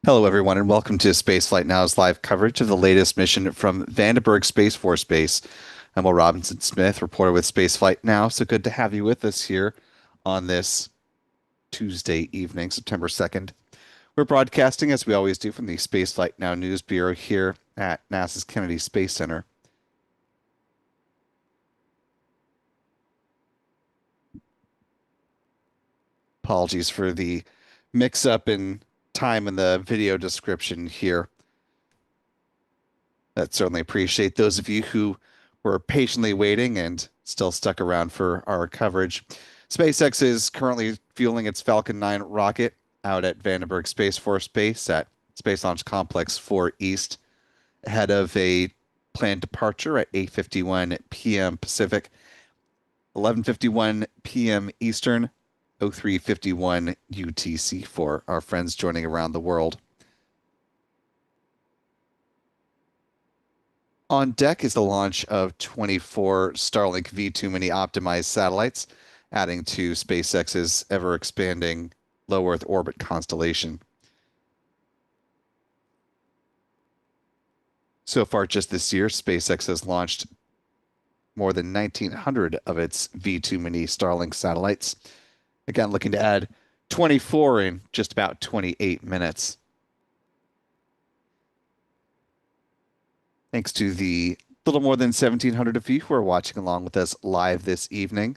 Hello, everyone, and welcome to Spaceflight Now's live coverage of the latest mission from Vandenberg Space Force Base. I'm Will Robinson Smith, reporter with Spaceflight Now. So good to have you with us here on this Tuesday evening, September 2nd. We're broadcasting, as we always do, from the Spaceflight Now News Bureau here at NASA's Kennedy Space Center. Apologies for the mix-up in time in the video description here. I'd certainly appreciate those of you who were patiently waiting and still stuck around for our coverage. SpaceX is currently fueling its Falcon 9 rocket out at Vandenberg Space Force Base at Space Launch Complex 4 East, ahead of a planned departure at 8:51 p.m. Pacific, 11:51 p.m. Eastern, 03:51 UTC for our friends joining around the world. On deck is the launch of 24 Starlink V2 mini optimized satellites, adding to SpaceX's ever-expanding low Earth orbit constellation. So far, just this year, SpaceX has launched more than 1,900 of its V2 mini Starlink satellites. Again, looking to add 24 in just about 28 minutes. Thanks to the little more than 1,700 of you who are watching along with us live this evening.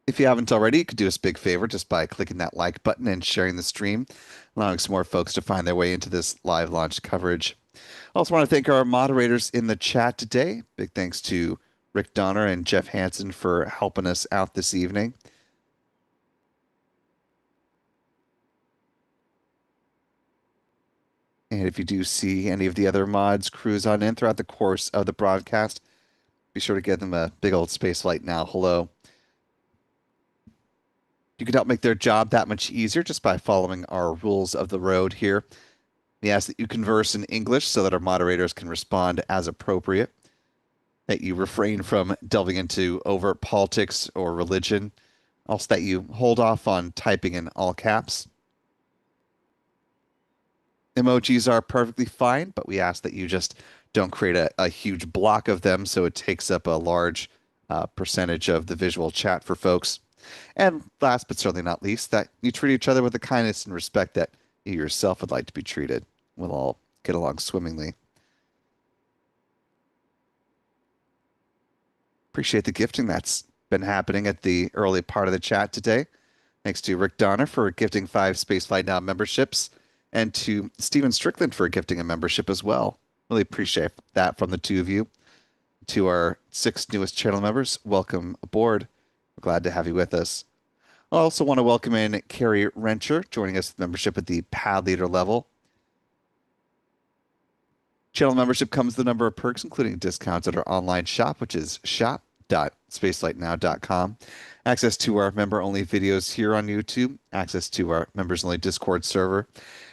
If you haven't already, you could do us a big favor just by clicking that like button and sharing the stream, allowing some more folks to find their way into this live launch coverage. I also want to thank our moderators in the chat today. Big thanks to Rick Donner and Jeff Hansen for helping us out this evening. And if you do see any of the other mods cruise on in throughout the course of the broadcast, be sure to give them a big old Spaceflight Now hello. You can help make their job that much easier just by following our rules of the road here. We ask that you converse in English so that our moderators can respond as appropriate, that you refrain from delving into overt politics or religion, also that you hold off on typing in all caps. Emojis are perfectly fine, but we ask that you just don't create a huge block of them so it takes up a large percentage of the visual chat for folks. And last but certainly not least, that you treat each other with the kindness and respect that you yourself would like to be treated. We'll all get along swimmingly. Appreciate the gifting that's been happening at the early part of the chat today. Thanks to Rick Donner for gifting 5 Spaceflight Now memberships, and to Steven Strickland for gifting a membership as well. Really appreciate that from the two of you. To our 6 newest channel members, welcome aboard. We're glad to have you with us. I also want to welcome in Carrie Rencher, joining us with membership at the pad leader level. Channel membership comes with a number of perks, including discounts at our online shop, which is shop.spacelightnow.com. Access to our member-only videos here on YouTube, access to our members-only Discord server,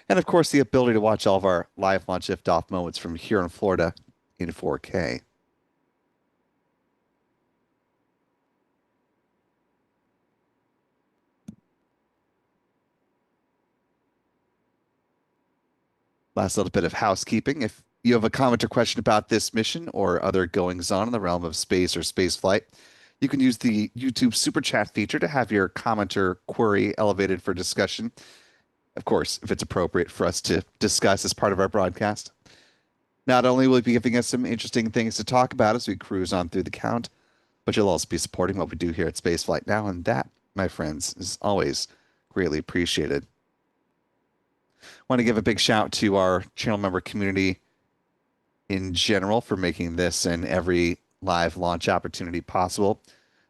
and of course, the ability to watch all of our live launch liftoff moments from here in Florida in 4K. Last little bit of housekeeping. If you have a comment or question about this mission or other goings on in the realm of space or spaceflight, you can use the YouTube Super Chat feature to have your comment or query elevated for discussion. Of course, if it's appropriate for us to discuss as part of our broadcast. Not only will you be giving us some interesting things to talk about as we cruise on through the count, but you'll also be supporting what we do here at Spaceflight Now, and that, my friends, is always greatly appreciated. Want to give a big shout to our channel member community in general for making this and every live launch opportunity possible.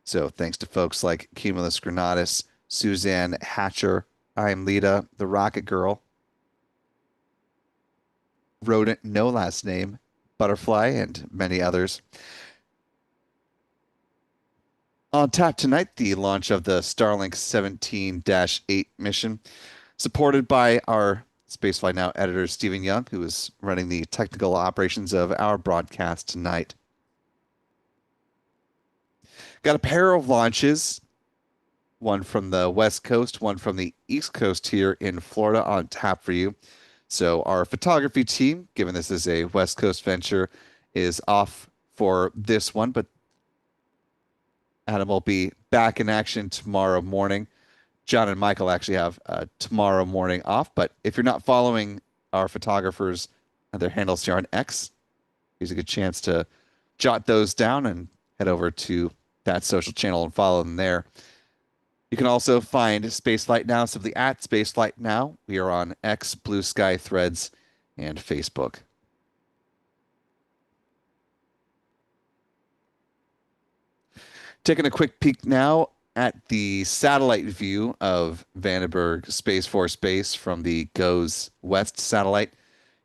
So thanks to folks like Cumulus Granatus, Suzanne Hatcher, I'm Lita, the Rocket Girl, Rodent, no last name, Butterfly, and many others. On tap tonight, the launch of the Starlink 17-8 mission, supported by our Spaceflight Now editor, Stephen Young, who is running the technical operations of our broadcast tonight. Got a pair of launches one from the West Coast, one from the East Coast here in Florida on tap for you. So our photography team, given this is a West Coast venture, is off for this one, but Adam will be back in action tomorrow morning. John and Michael actually have tomorrow morning off, but if you're not following our photographers and their handles here on X, here's a good chance to jot those down and head over to that social channel and follow them there. You can also find Spaceflight Now simply at Spaceflight Now. We are on X, Blue Sky, Threads, and Facebook. Taking a quick peek now at the satellite view of Vandenberg Space Force Base from the GOES West satellite.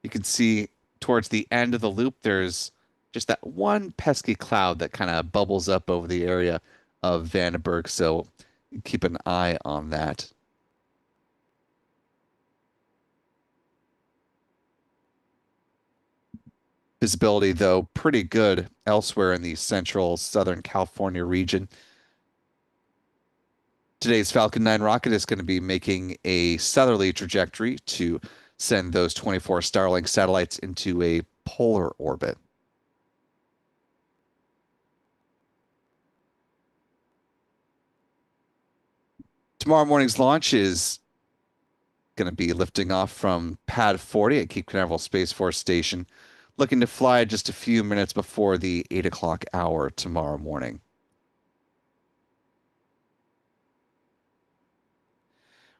You can see towards the end of the loop, there's just that one pesky cloud that kind of bubbles up over the area of Vandenberg. So keep an eye on that. Visibility, though, pretty good elsewhere in the central Southern California region. Today's Falcon 9 rocket is going to be making a southerly trajectory to send those 24 Starlink satellites into a polar orbit. Tomorrow morning's launch is going to be lifting off from Pad 40 at Cape Canaveral Space Force Station, looking to fly just a few minutes before the 8 o'clock hour tomorrow morning.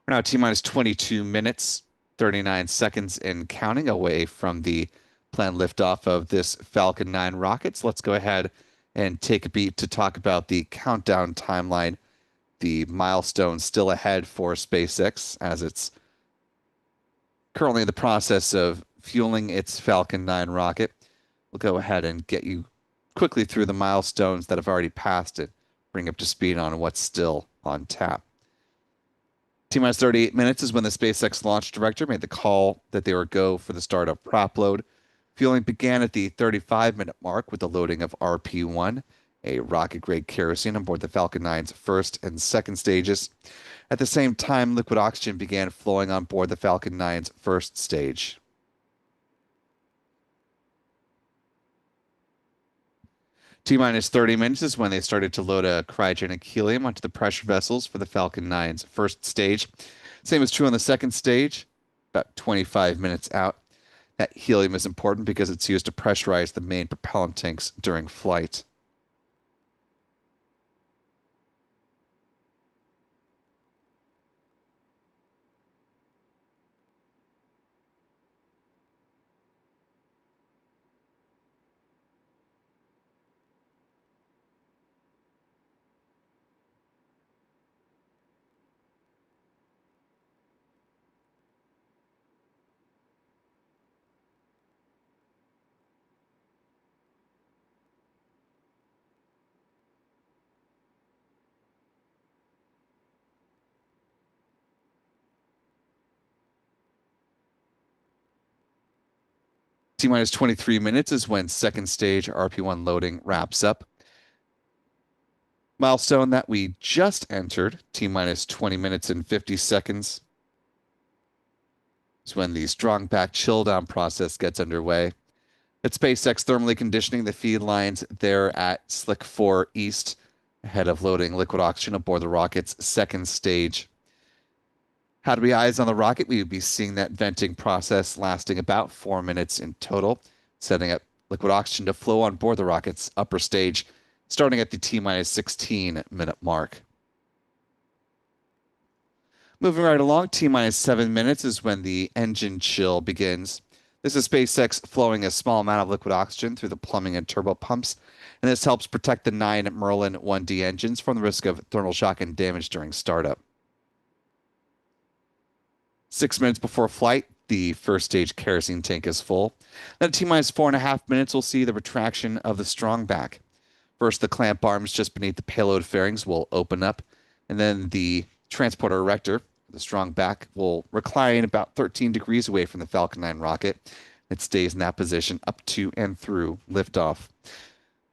We're now T-minus 22 minutes, 39 seconds and counting away from the planned liftoff of this Falcon 9 rocket. So let's go ahead and take a beat to talk about the countdown timeline, the milestone still ahead for SpaceX as it's currently in the process of fueling its Falcon 9 rocket. We'll go ahead and get you quickly through the milestones that have already passed it, bring up to speed on what's still on tap. T-minus 38 minutes is when the SpaceX launch director made the call that they were go for the start of prop load. Fueling began at the 35-minute mark with the loading of RP-1, a rocket-grade kerosene on board the Falcon 9's first and second stages. At the same time, liquid oxygen began flowing on board the Falcon 9's first stage. T-minus 30 minutes is when they started to load a cryogenic helium onto the pressure vessels for the Falcon 9's first stage. Same is true on the second stage, about 25 minutes out. That helium is important because it's used to pressurize the main propellant tanks during flight. T-minus 23 minutes is when second stage RP-1 loading wraps up. Milestone that we just entered, T-minus 20 minutes and 50 seconds, is when the strong back chill down process gets underway. At SpaceX thermally conditioning the feed lines there at Slick 4 East ahead of loading liquid oxygen aboard the rocket's second stage. Had we eyes on the rocket, we would be seeing that venting process lasting about 4 minutes in total, setting up liquid oxygen to flow on board the rocket's upper stage, starting at the T-minus 16-minute mark. Moving right along, T-minus 7 minutes is when the engine chill begins. This is SpaceX flowing a small amount of liquid oxygen through the plumbing and turbo pumps, and this helps protect the 9 Merlin 1D engines from the risk of thermal shock and damage during startup. 6 minutes before flight, the first stage kerosene tank is full. Then at T-minus 4.5 minutes, we'll see the retraction of the strong back. First, the clamp arms just beneath the payload fairings will open up, and then the transporter erector, the strong back, will recline about 13 degrees away from the Falcon 9 rocket. It stays in that position up to and through liftoff.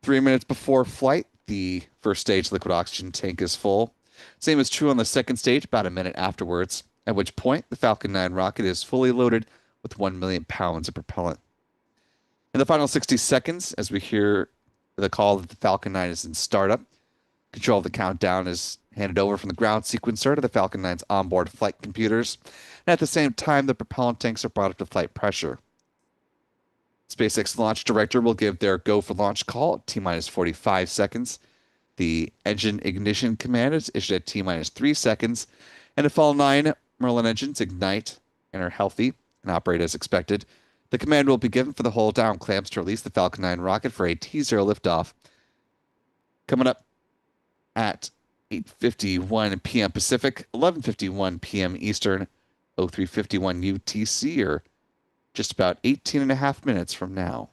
3 minutes before flight, the first stage liquid oxygen tank is full. Same is true on the second stage about a minute afterwards, at which point the Falcon 9 rocket is fully loaded with 1 million pounds of propellant. In the final 60 seconds, as we hear the call that the Falcon 9 is in startup, control of the countdown is handed over from the ground sequencer to the Falcon 9's onboard flight computers, and at the same time, the propellant tanks are brought up to flight pressure. SpaceX launch director will give their go for launch call at T minus 45 seconds. The engine ignition command is issued at T minus 3 seconds, and if all 9 Merlin engines ignite and are healthy and operate as expected, the command will be given for the hold down clamps to release the Falcon 9 rocket for a T0 liftoff. Coming up at 8:51 p.m. Pacific, 11:51 p.m. Eastern, 03:51 UTC, or just about 18 and a half minutes from now.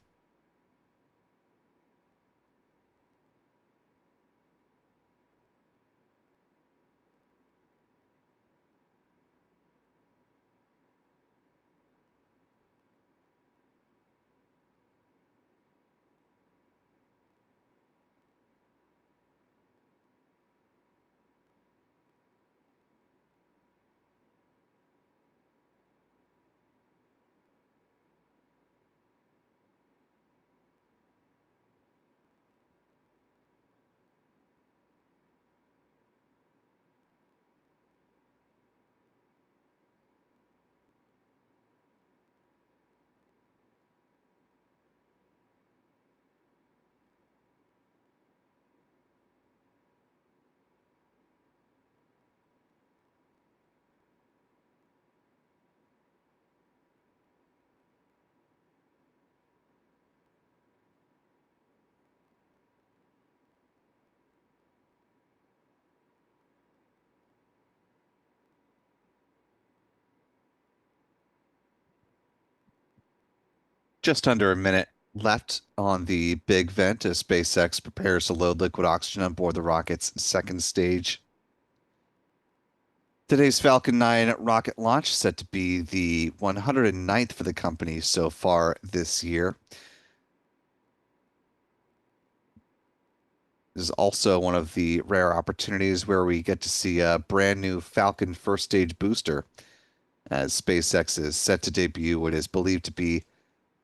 Just under a minute left on the big vent as SpaceX prepares to load liquid oxygen on board the rocket's second stage. Today's Falcon 9 rocket launch is set to be the 109th for the company so far this year. This is also one of the rare opportunities where we get to see a brand new Falcon first stage booster, as SpaceX is set to debut what is believed to be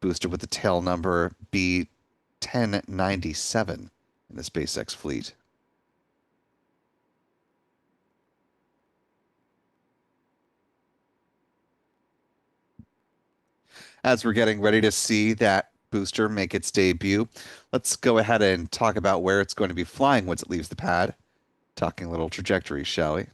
booster with the tail number B1097 in the SpaceX fleet. As we're getting ready to see that booster make its debut, let's go ahead and talk about where it's going to be flying once it leaves the pad. Talking a little trajectory, shall we?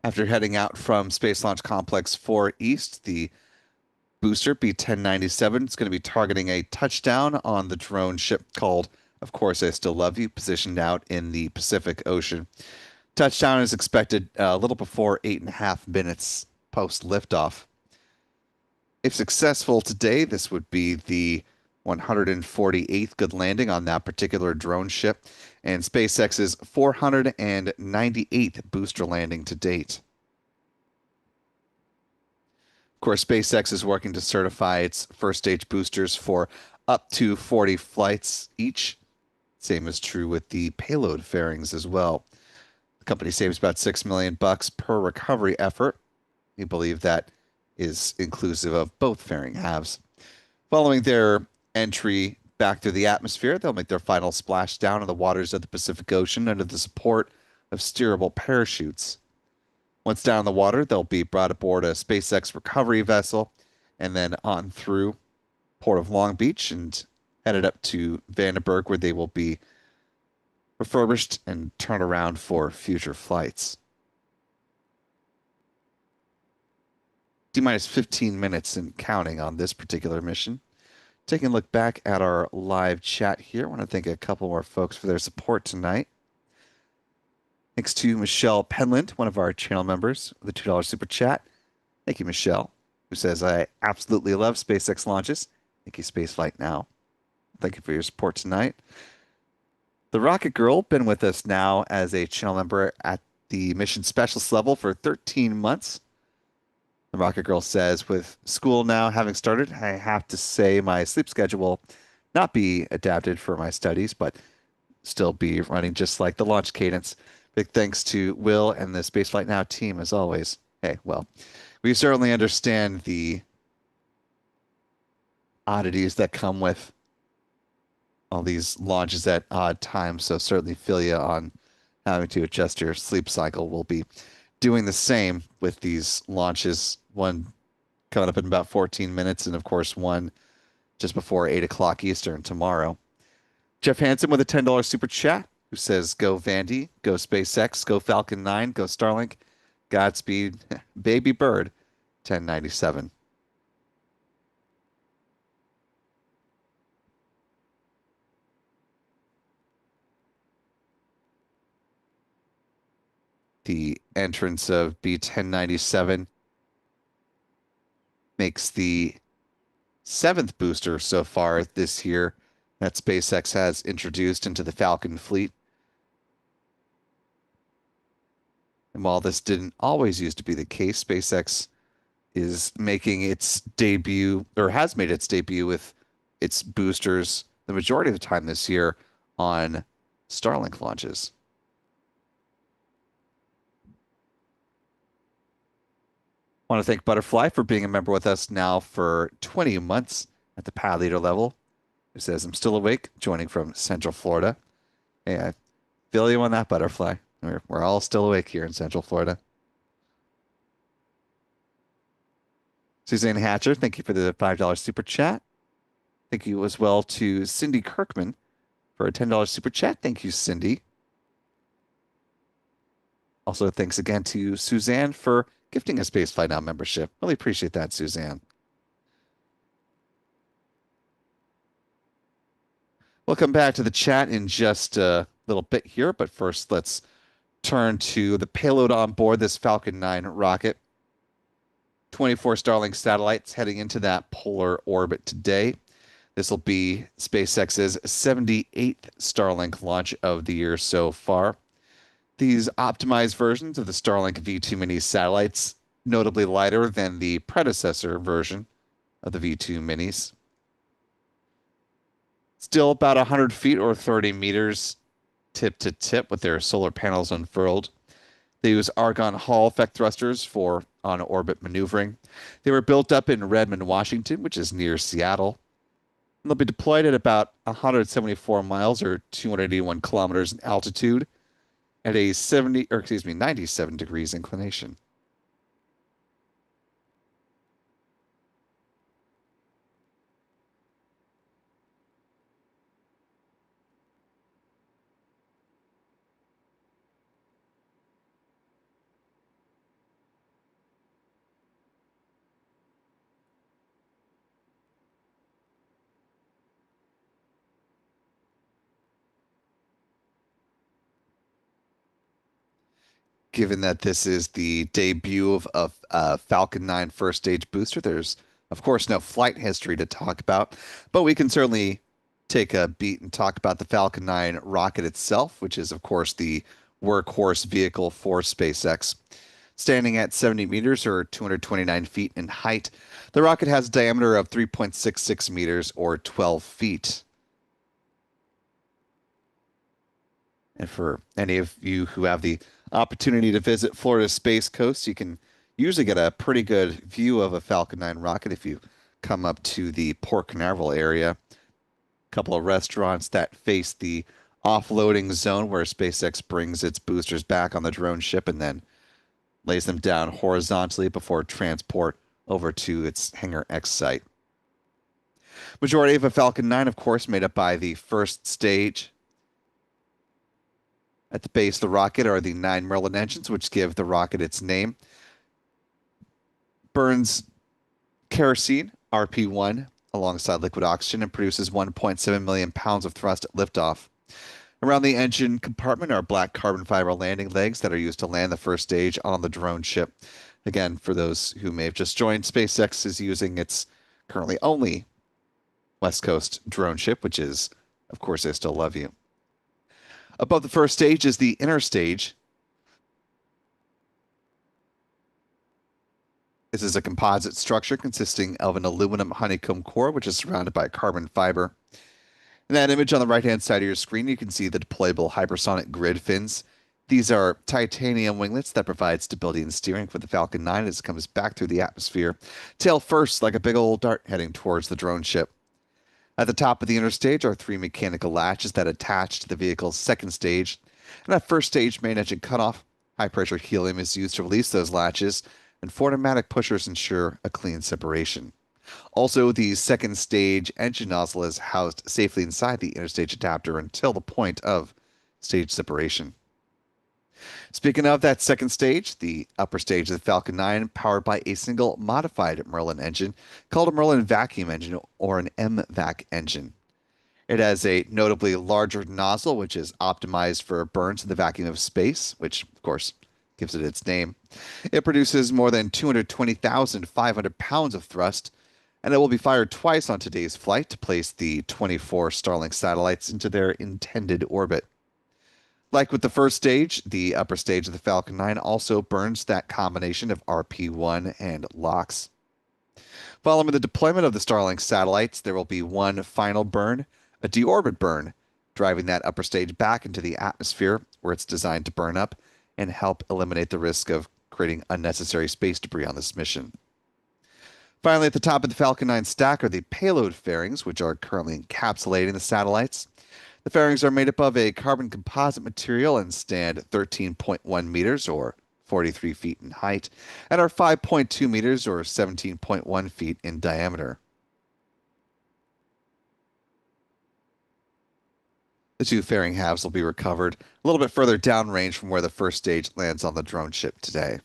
After heading out from Space Launch Complex 4 East, the booster B1097 is going to be targeting a touchdown on the drone ship called, of course, I Still Love You, positioned out in the Pacific Ocean. Touchdown is expected a little before 8.5 minutes post liftoff. If successful today, this would be the 148th good landing on that particular drone ship and SpaceX's 498th booster landing to date. Of course, SpaceX is working to certify its first stage boosters for up to 40 flights each. Same is true with the payload fairings as well. The company saves about $6 million per recovery effort. We believe that is inclusive of both fairing halves. Following their entry back through the atmosphere, they'll make their final splashdown in the waters of the Pacific Ocean under the support of steerable parachutes. Once down in the water, they'll be brought aboard a SpaceX recovery vessel and then on through Port of Long Beach and headed up to Vandenberg, where they will be refurbished and turned around for future flights. D-minus 15 minutes and counting on this particular mission. Taking a look back at our live chat here, I want to thank a couple more folks for their support tonight. Thanks to Michelle Penland, one of our channel members, with a $2 super chat. Thank you, Michelle, who says, I absolutely love SpaceX launches. Thank you, Spaceflight Now. Thank you for your support tonight. The Rocket Girl, been with us now as a channel member at the mission specialist level for 13 months. The Rocket Girl says, with school now having started, I have to say my sleep schedule will not be adapted for my studies, but still be running just like the launch cadence. Big thanks to Will and the Spaceflight Now team as always. Hey, well, we certainly understand the oddities that come with all these launches at odd times, so certainly feel you on having to adjust your sleep cycle. We'll be doing the same with these launches, one coming up in about 14 minutes, and of course, one just before 8 o'clock Eastern tomorrow. Jeff Hansen with a $10 super chat who says, Go Vandy, go SpaceX, go Falcon 9, go Starlink, Godspeed, baby bird, 1097. The entrance of B1097 makes the seventh booster so far this year that SpaceX has introduced into the Falcon fleet. And while this didn't always used to be the case, SpaceX is making its debut or has made its debut with its boosters the majority of the time this year on Starlink launches. I want to thank Butterfly for being a member with us now for 20 months at the pad leader level. It says, I'm still awake, joining from Central Florida. Hey, I feel you on that, Butterfly. We're all still awake here in Central Florida. Suzanne Hatcher, thank you for the $5 super chat. Thank you as well to Cindy Kirkman for a $10 super chat. Thank you, Cindy. Also, thanks again to Suzanne for gifting a Spaceflight Now membership. Really appreciate that, Suzanne. We'll come back to the chat in just a little bit here, but first let's turn to the payload on board this Falcon 9 rocket. 24 Starlink satellites heading into that polar orbit today. This will be SpaceX's 78th Starlink launch of the year so far. These optimized versions of the Starlink V2 mini satellites, notably lighter than the predecessor version of the V2 minis. Still about 100 feet or 30 meters tip to tip with their solar panels unfurled. They use argon Hall effect thrusters for on-orbit maneuvering. They were built up in Redmond, Washington, which is near Seattle. And they'll be deployed at about 174 miles or 281 kilometers in altitude at a 97 degrees inclination. Given that this is the debut of a Falcon 9 first stage booster, there's, of course, no flight history to talk about, but we can certainly take a beat and talk about the Falcon 9 rocket itself, which is, of course, the workhorse vehicle for SpaceX. Standing at 70 meters or 229 feet in height, the rocket has a diameter of 3.66 meters or 12 feet. And for any of you who have the opportunity to visit Florida's Space Coast, you can usually get a pretty good view of a Falcon 9 rocket if you come up to the Port Canaveral area. A couple of restaurants that face the offloading zone where SpaceX brings its boosters back on the drone ship and then lays them down horizontally before transport over to its Hangar X site. Majority of a Falcon 9, of course, made up by the first stage. At the base of the rocket are the 9 Merlin engines, which give the rocket its name. Burns kerosene, RP1, alongside liquid oxygen and produces 1.7 million pounds of thrust at liftoff. Around the engine compartment are black carbon fiber landing legs that are used to land the first stage on the drone ship. Again, for those who may have just joined, SpaceX is using its currently only West Coast drone ship, which is, of course, I Still Love You. Above the first stage is the inner stage. This is a composite structure consisting of an aluminum honeycomb core, which is surrounded by carbon fiber. In that image on the right-hand side of your screen, you can see the deployable hypersonic grid fins. These are titanium winglets that provide stability and steering for the Falcon 9 as it comes back through the atmosphere, tail first like a big old dart heading towards the drone ship. At the top of the inner stage are three mechanical latches that attach to the vehicle's second stage. And at first stage main engine cutoff, high-pressure helium is used to release those latches, and four pneumatic pushers ensure a clean separation. Also, the second stage engine nozzle is housed safely inside the interstage adapter until the point of stage separation. Speaking of that second stage, the upper stage of the Falcon 9, powered by a single modified Merlin engine called a Merlin vacuum engine or an MVAC engine. It has a notably larger nozzle, which is optimized for burns in the vacuum of space, which, of course, gives it its name. It produces more than 220,500 pounds of thrust, and it will be fired twice on today's flight to place the 24 Starlink satellites into their intended orbit. Like with the first stage, the upper stage of the Falcon 9 also burns that combination of RP-1 and LOX. Following the deployment of the Starlink satellites, there will be one final burn, a deorbit burn, driving that upper stage back into the atmosphere where it's designed to burn up and help eliminate the risk of creating unnecessary space debris on this mission. Finally, at the top of the Falcon 9 stack are the payload fairings, which are currently encapsulating the satellites. The fairings are made up of a carbon composite material and stand 13.1 meters or 43 feet in height and are 5.2 meters or 17.1 feet in diameter. The two fairing halves will be recovered a little bit further downrange from where the first stage lands on the drone ship today.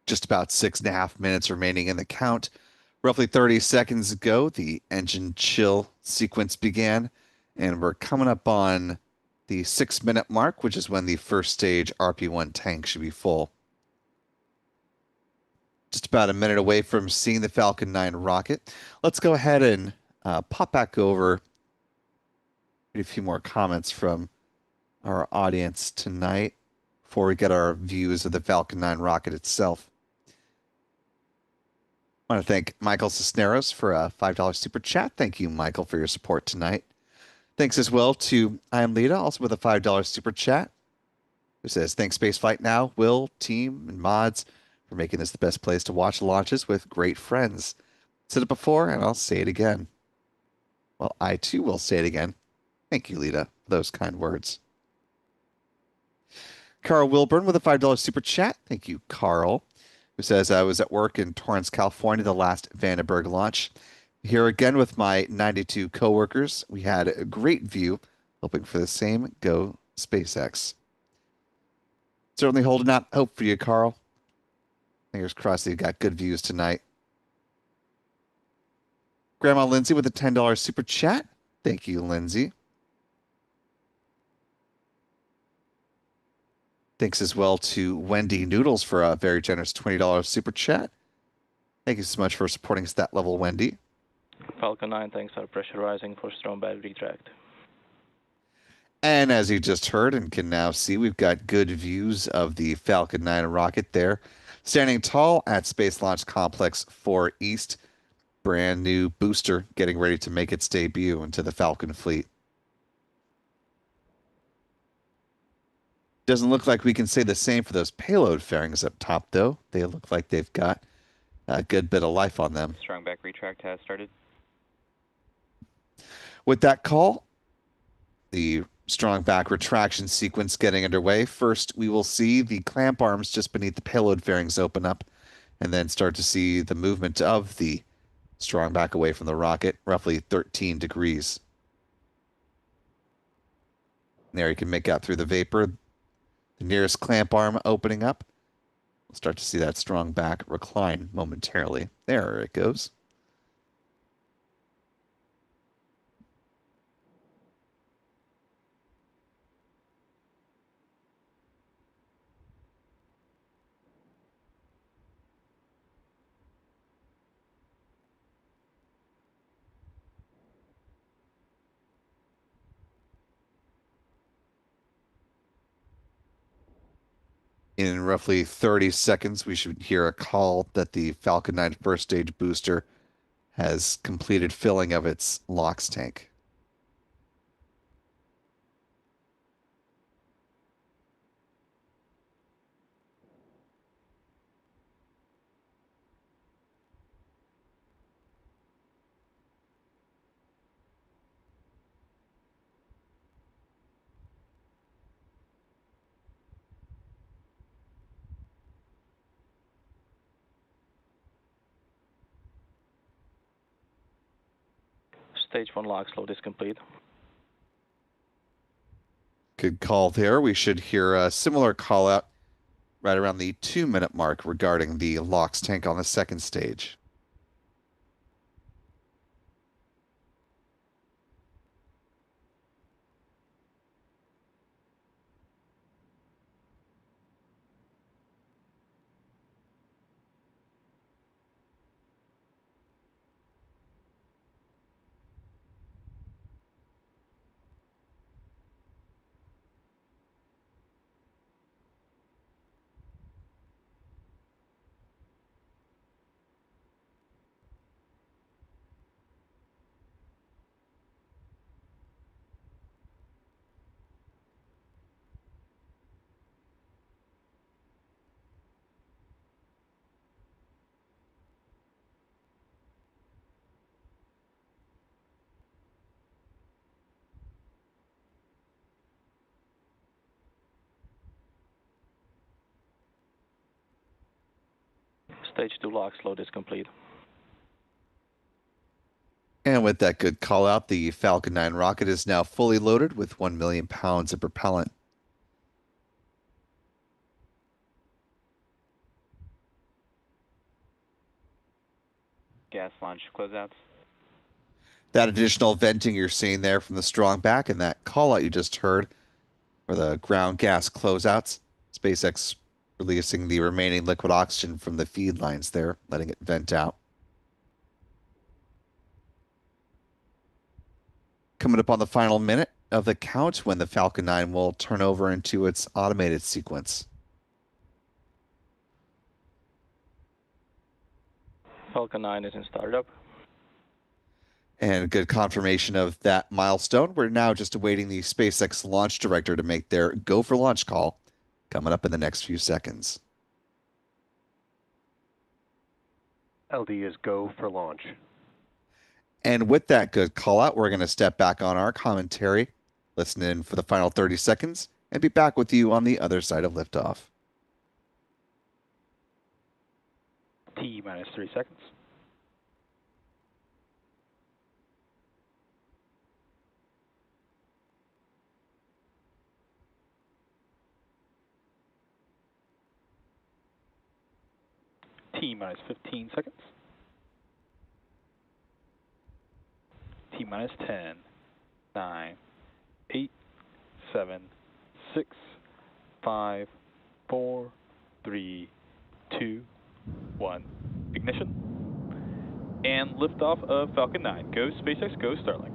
Just about 6.5 minutes remaining in the count. Roughly 30 seconds ago, the engine chill sequence began, and we're coming up on the 6 minute mark, which is when the first stage RP-1 tank should be full. Just about a minute away from seeing the Falcon 9 rocket. Let's go ahead and pop back over a few more comments from our audience tonight before we get our views of the Falcon 9 rocket itself. I want to thank Michael Cisneros for a $5 super chat. Thank you, Michael, for your support tonight. Thanks as well to I Am Lita, also with a $5 super chat, who says, thanks Spaceflight Now, Will, team, and mods for making this the best place to watch launches with great friends. Said it before, and I'll say it again. Well, I too will say it again. Thank you, Lita, for those kind words. Carl Wilburn with a $5 super chat. Thank you, Carl, who says, I was at work in Torrance, California, the last Vandenberg launch. Here again with my 92 coworkers. We had a great view, hoping for the same. Go SpaceX. Certainly holding out hope for you, Carl. Fingers crossed that you got good views tonight. Grandma Lindsay with a $10 super chat. Thank you, Lindsay. Thanks as well to Wendy Noodles for a very generous $20 super chat. Thank you so much for supporting us that level, Wendy. Falcon 9 tanks are pressurizing for strong bag retract. And as you just heard and can now see, we've got good views of the Falcon 9 rocket there, standing tall at Space Launch Complex 4 East. Brand new booster getting ready to make its debut into the Falcon fleet. Doesn't look like we can say the same for those payload fairings up top, though. They look like they've got a good bit of life on them. Strong back retract has started. With that call, the strong back retraction sequence getting underway. First, we will see the clamp arms just beneath the payload fairings open up, and then start to see the movement of the strong back away from the rocket, roughly 13 degrees. There you can make out through the vapor the nearest clamp arm opening up. We'll start to see that strong back recline momentarily. There it goes. In roughly 30 seconds, we should hear a call that the Falcon 9 first stage booster has completed filling of its LOX tank. Stage 1 LOX load is complete. Good call there. We should hear a similar call out right around the 2-minute mark regarding the LOX tank on the second stage. Stage 2 LOX load is complete. And with that good call out, the Falcon 9 rocket is now fully loaded with 1 million pounds of propellant. Gas launch closeouts. That additional venting you're seeing there from the strong back and that call out you just heard for the ground gas closeouts, SpaceX releasing the remaining liquid oxygen from the feed lines there, letting it vent out. Coming up on the final minute of the count when the Falcon 9 will turn over into its automated sequence. Falcon 9 is in startup. And good confirmation of that milestone. We're now just awaiting the SpaceX launch director to make their go for launch call coming up in the next few seconds. LD is go for launch. And with that good call out, we're going to step back on our commentary, listen in for the final 30 seconds, and be back with you on the other side of liftoff. T minus 3 seconds. T minus 15 seconds. T minus 10, 9, 8, 7, 6, 5, 4, 3, 2, 1. Ignition. And liftoff of Falcon 9. Go SpaceX, go Starlink.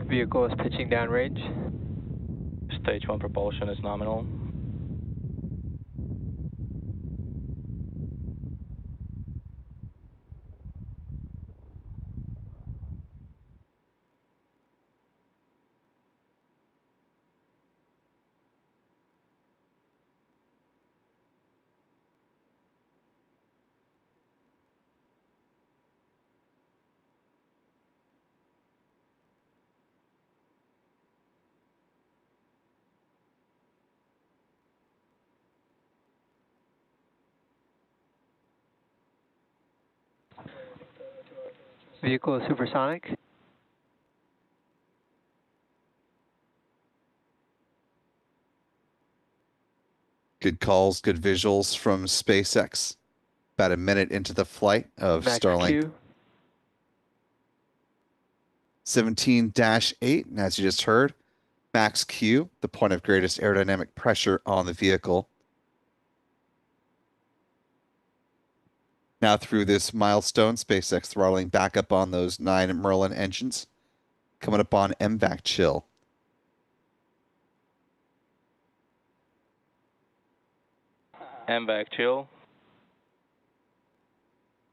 Vehicle is pitching downrange. Stage 1 propulsion is nominal. Vehicle is supersonic. Good calls, good visuals from SpaceX. About a minute into the flight of Max Starlink Q. 17-8, and as you just heard, max Q, the point of greatest aerodynamic pressure on the vehicle. Now through this milestone, SpaceX throttling back up on those 9 Merlin engines, coming up on MVAC chill. MVAC chill.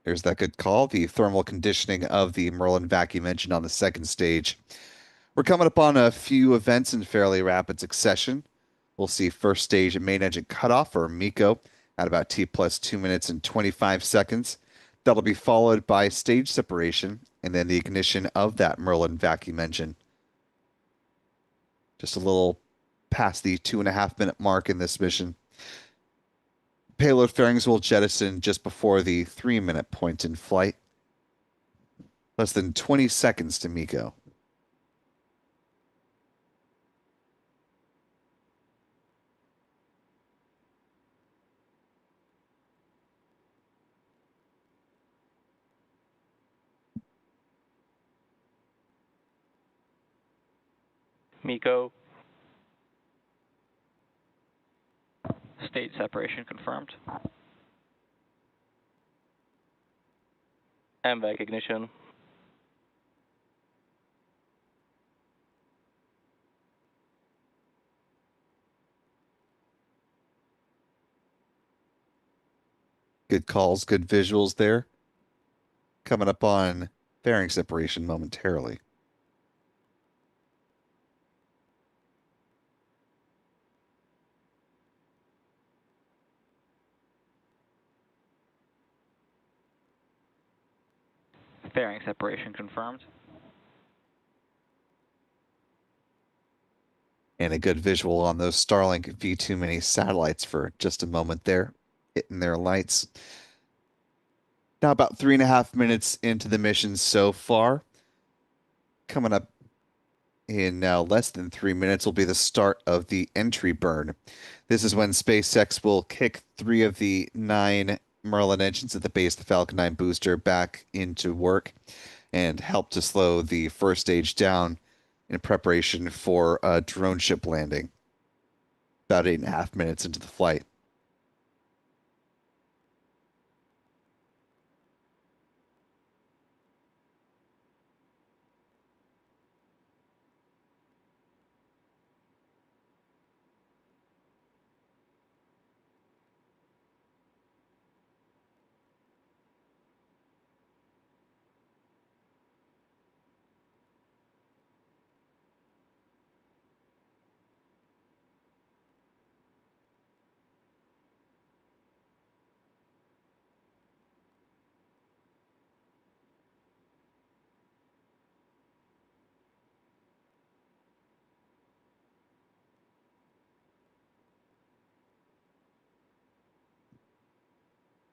There's that good call, the thermal conditioning of the Merlin vacuum engine on the second stage. We're coming up on a few events in fairly rapid succession. We'll see first stage main engine cutoff, or MECO, at about T plus 2 minutes and 25 seconds. That'll be followed by stage separation and then the ignition of that Merlin vacuum engine. Just a little past the 2.5-minute mark in this mission. Payload fairings will jettison just before the 3-minute point in flight. Less than 20 seconds to MECO. MECO. State separation confirmed. MVAC ignition. Good calls, good visuals there. Coming up on fairing separation momentarily. Fairing separation confirmed. And a good visual on those Starlink V2 mini satellites for just a moment there, hitting their lights. Now about 3.5 minutes into the mission so far. Coming up in now less than 3 minutes will be the start of the entry burn. This is when SpaceX will kick 3 of the 9 Merlin engines at the base of the Falcon 9 booster back into work and help to slow the first stage down in preparation for a drone ship landing. About 8.5 minutes into the flight.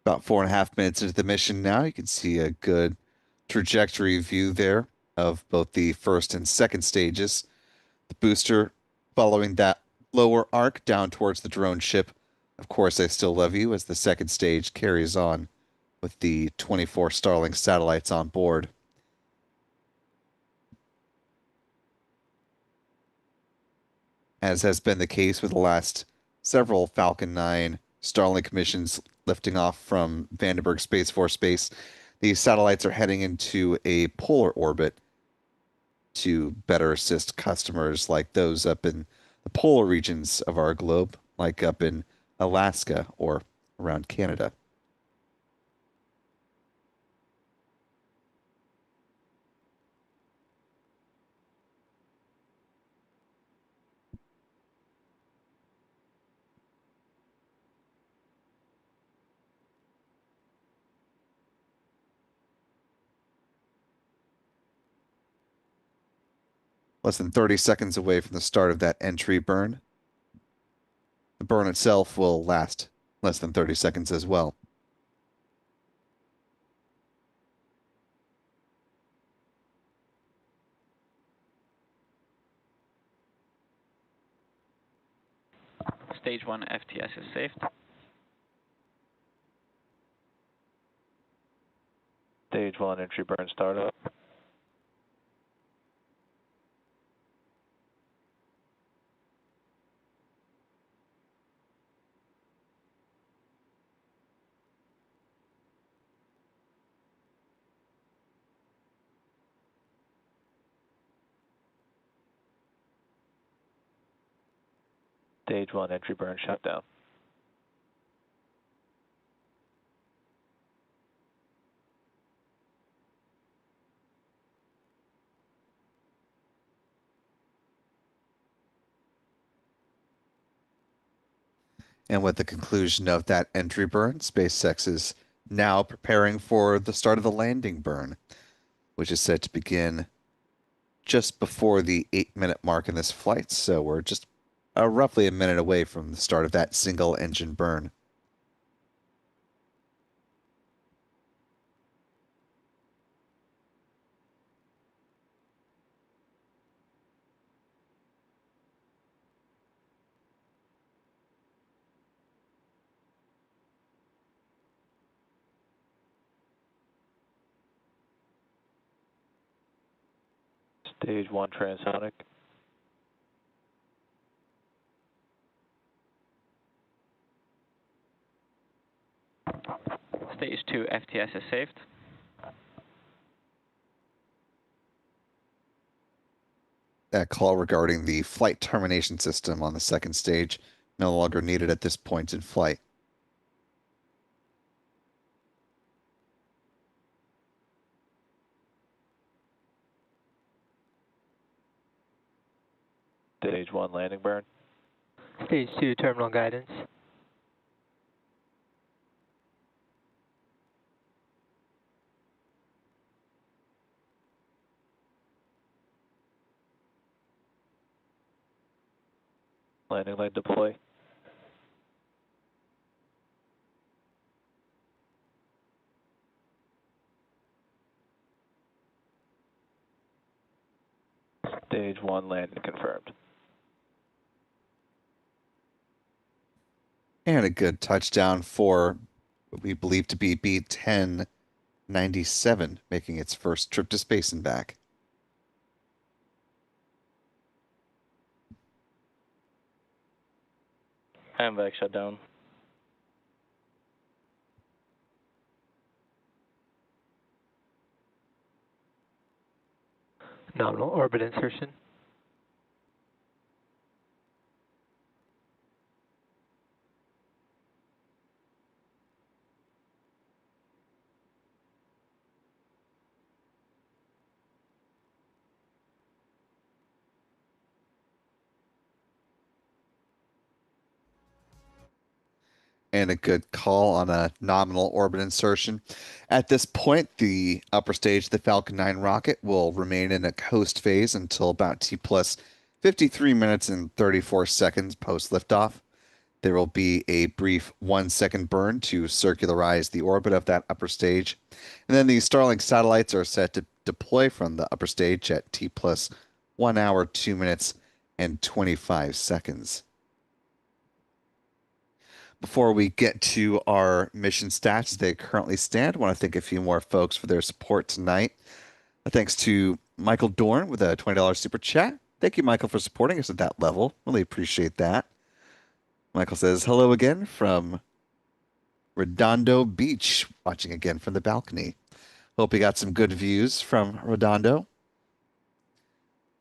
About 4.5 minutes into the mission now, you can see a good trajectory view there of both the first and second stages. The booster following that lower arc down towards the drone ship. Of course, I Still Love You, as the second stage carries on with the 24 Starlink satellites on board. As has been the case with the last several Falcon 9 Starlink missions lifting off from Vandenberg Space Force Base, these satellites are heading into a polar orbit to better assist customers like those up in the polar regions of our globe, like up in Alaska or around Canada. Less than 30 seconds away from the start of that entry burn. The burn itself will last less than 30 seconds as well. Stage 1 FTS is safe. Stage 1 entry burn startup. Stage 1 entry burn shutdown. And with the conclusion of that entry burn, SpaceX is now preparing for the start of the landing burn, which is set to begin just before the 8-minute mark in this flight. So we're just roughly a minute away from the start of that single engine burn. Stage 1 transonic. Stage 2 FTS is safe. That call regarding the flight termination system on the second stage no longer needed at this point in flight. Stage 1 landing burn. Stage 2 terminal guidance. Landing light deploy. Stage 1 landing confirmed. And a good touchdown for what we believe to be B-1097, making its first trip to space and back. MVAC shutdown. Nominal orbit insertion. And a good call on a nominal orbit insertion. At this point, the upper stage of the Falcon 9 rocket will remain in a coast phase until about T plus 53 minutes and 34 seconds post liftoff. There will be a brief 1-second burn to circularize the orbit of that upper stage. And then the Starlink satellites are set to deploy from the upper stage at T plus 1 hour, 2 minutes, and 25 seconds. Before we get to our mission stats as they currently stand, I want to thank a few more folks for their support tonight. Thanks to Michael Dorn with a $20 super chat. Thank you, Michael, for supporting us at that level. Really appreciate that. Michael says, hello again from Redondo Beach, watching again from the balcony. Hope you got some good views from Redondo.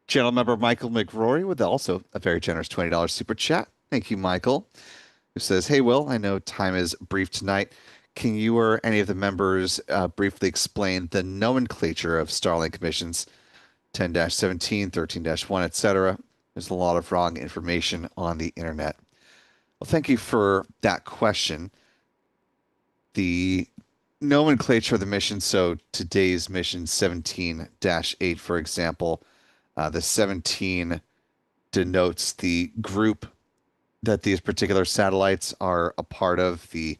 Channel member Michael McRory with also a very generous $20 super chat. Thank you, Michael. Who says, hey, Will, I know time is brief tonight. Can you or any of the members briefly explain the nomenclature of Starlink missions 10-17, 13-1, etc.? There's a lot of wrong information on the internet. Well, thank you for that question. The nomenclature of the mission, so today's mission 17-8, for example, the 17 denotes the group that these particular satellites are a part of. The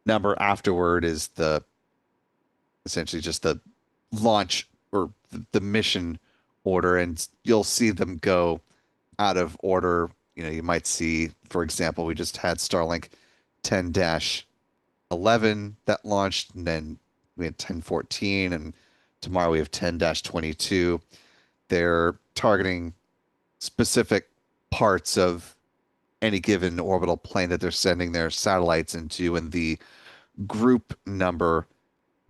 number afterward is the essentially just the launch or the mission order, and you'll see them go out of order, you might see, for example, we just had Starlink 10-11 that launched, and then we had 10-14, and tomorrow we have 10-22. They're targeting specific parts of any given orbital plane that they're sending their satellites into, and the group number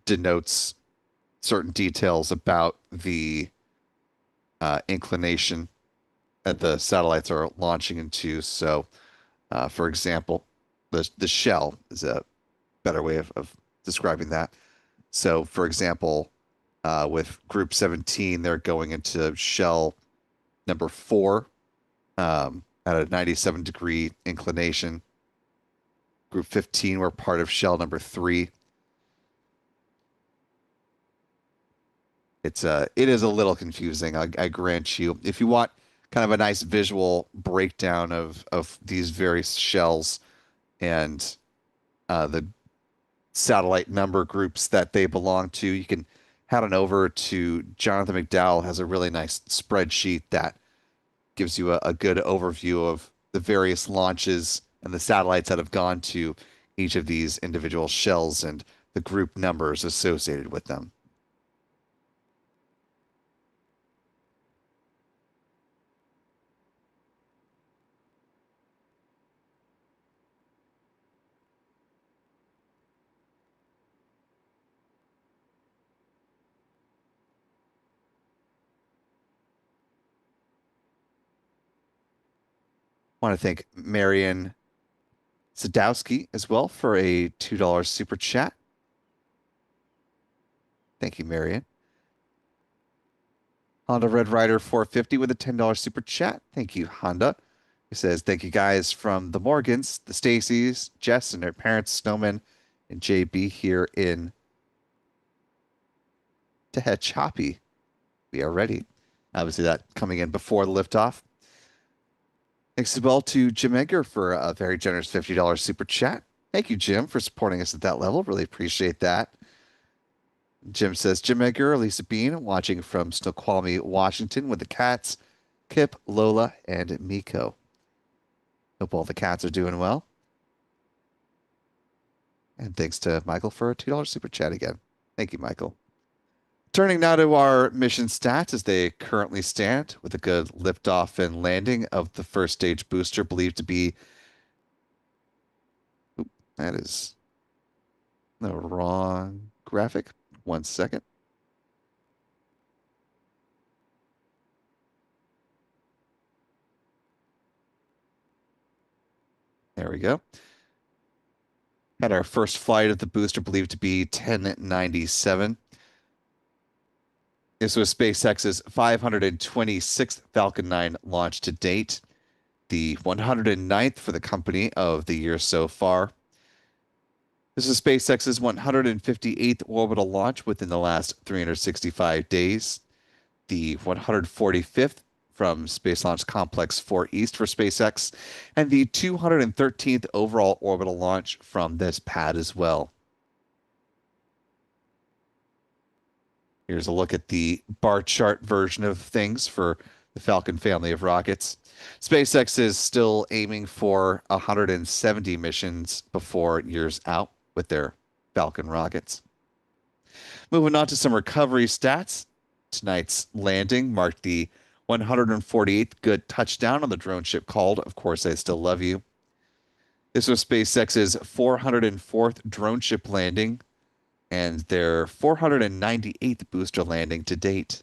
denotes certain details about the inclination that the satellites are launching into. So, for example, the shell is a better way of describing that. So, for example, with Group 17, they're going into shell number 4 at a 97-degree inclination. Group 15 were part of shell number 3. It is a little confusing, I grant you. If you want kind of a nice visual breakdown of these various shells and the satellite number groups that they belong to, you can head on over to Jonathan McDowell has a really nice spreadsheet that gives you a good overview of the various launches and the satellites that have gone to each of these individual shells and the group numbers associated with them. I want to thank Marion Sadowski as well for a $2 super chat. Thank you, Marion. Honda Red Rider 450 with a $10 super chat. Thank you, Honda. He says, thank you guys from the Morgans, the Stacys, Jess and their parents, Snowman, and JB here in Tehachapi. We are ready. Obviously, that coming in before the liftoff. Thanks as well to Jim Edgar for a very generous $50 super chat. Thank you, Jim, for supporting us at that level. Really appreciate that. Jim says, Jim Edgar, Lisa Bean, watching from Snoqualmie, Washington with the cats, Kip, Lola, and Miko. Hope all the cats are doing well. And thanks to Michael for a $2 super chat again. Thank you, Michael. Turning now to our mission stats as they currently stand, with a good liftoff and landing of the first stage booster believed to be... Oop, that is the wrong graphic. 1 second. There we go. Had our first flight of the booster believed to be 1097. This was SpaceX's 526th Falcon 9 launch to date, the 109th for the company of the year so far. This is SpaceX's 158th orbital launch within the last 365 days, the 145th from Space Launch Complex 4 East for SpaceX, and the 213th overall orbital launch from this pad as well. Here's a look at the bar chart version of things for the Falcon family of rockets. SpaceX is still aiming for 170 missions before year's out with their Falcon rockets. Moving on to some recovery stats. Tonight's landing marked the 148th good touchdown on the drone ship called Of Course I Still Love You. This was SpaceX's 404th drone ship landing and their 498th booster landing to date.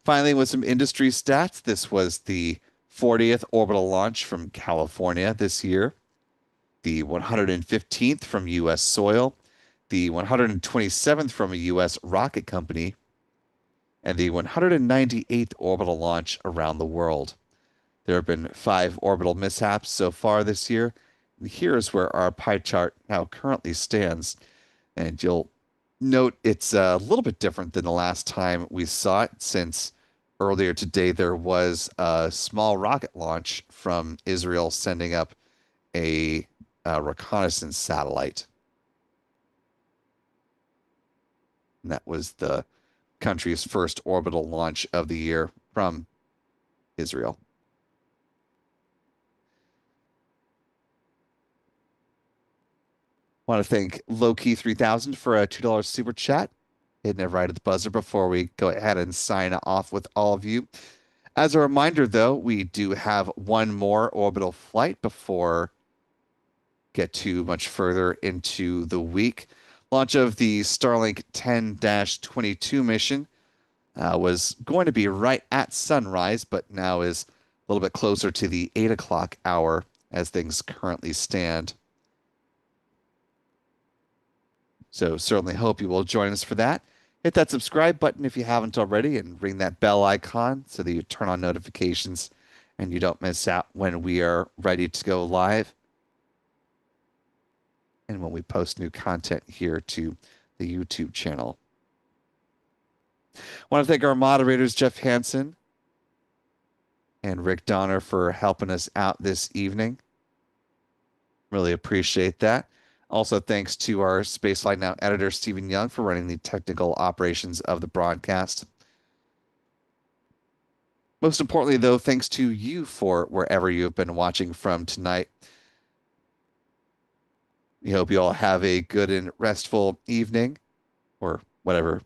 Finally, with some industry stats, this was the 40th orbital launch from California this year, the 115th from U.S. soil, the 127th from a U.S. rocket company, and the 198th orbital launch around the world. There have been 5 orbital mishaps so far this year. And here's where our pie chart now currently stands. And you'll note it's a little bit different than the last time we saw it, since earlier today there was a small rocket launch from Israel sending up a reconnaissance satellite. And that was the country's first orbital launch of the year from Israel. Want to thank Lowkey 3000 for a $2 super chat. Hitting it right at the buzzer before we go ahead and sign off with all of you. As a reminder, though, we do have one more orbital flight before get too much further into the week. Launch of the Starlink 10-22 mission was going to be right at sunrise, but now is a little bit closer to the 8 o'clock hour as things currently stand. So certainly hope you will join us for that. Hit that subscribe button if you haven't already and ring that bell icon so that you turn on notifications and you don't miss out when we are ready to go live and when we post new content here to the YouTube channel. I want to thank our moderators, Jeff Hansen and Rick Donner, for helping us out this evening. Really appreciate that. Also, thanks to our Spaceflight Now editor, Stephen Young, for running the technical operations of the broadcast. Most importantly, though, thanks to you for wherever you have been watching from tonight. We hope you all have a good and restful evening, or whatever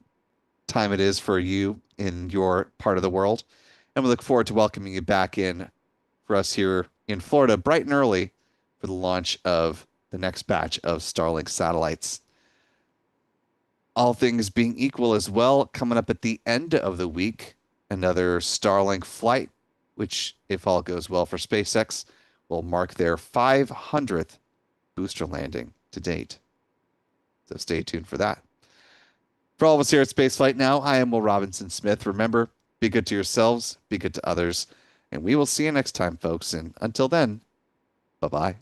time it is for you in your part of the world. And we look forward to welcoming you back in for us here in Florida bright and early for the launch of the next batch of Starlink satellites. All things being equal as well, coming up at the end of the week, another Starlink flight, which, if all goes well for SpaceX, will mark their 500th booster landing to date. So stay tuned for that. For all of us here at Spaceflight Now, I am Will Robinson Smith. Remember, be good to yourselves, be good to others, and we will see you next time, folks. And until then, bye-bye.